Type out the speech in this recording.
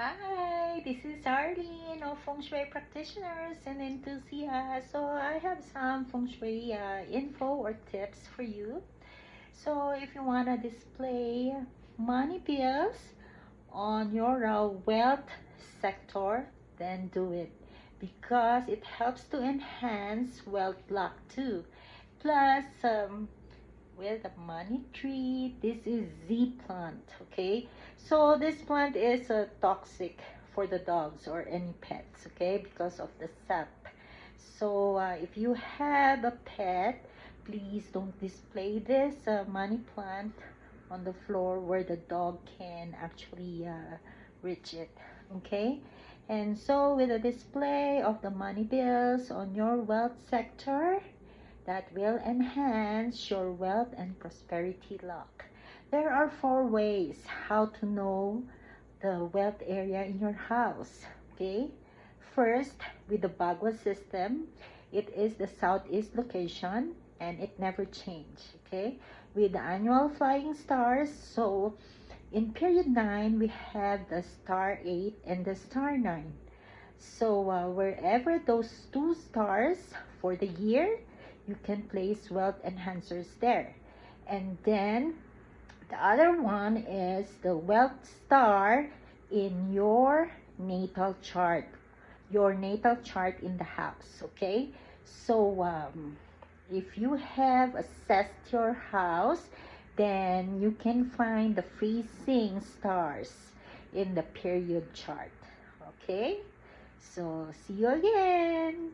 Hi, this is Arlene of Feng Shui practitioners and enthusiasts. So I have some Feng Shui info or tips for you. So if you want to display money bills on your wealth sector, then do it because it helps to enhance wealth luck too. Plus, with a money tree, this is Z plant. Okay, so this plant is toxic for the dogs or any pets, okay, because of the sap. So if you have a pet, please don't display this money plant on the floor where the dog can actually reach it. Okay, and so with a display of the money bills on your wealth sector, that will enhance your wealth and prosperity luck. There are 4 ways how to know the wealth area in your house. Okay, first, with the Bagua system, it is the southeast location and it never changes. Okay, with the annual flying stars, so in period 9 we have the star 8 and the star 9. So wherever those 2 stars for the year, you can place wealth enhancers there. And then the other one is the wealth star in your natal chart, in the house. Okay, so if you have assessed your house, then you can find the freezing stars in the period chart. Okay, so see you again.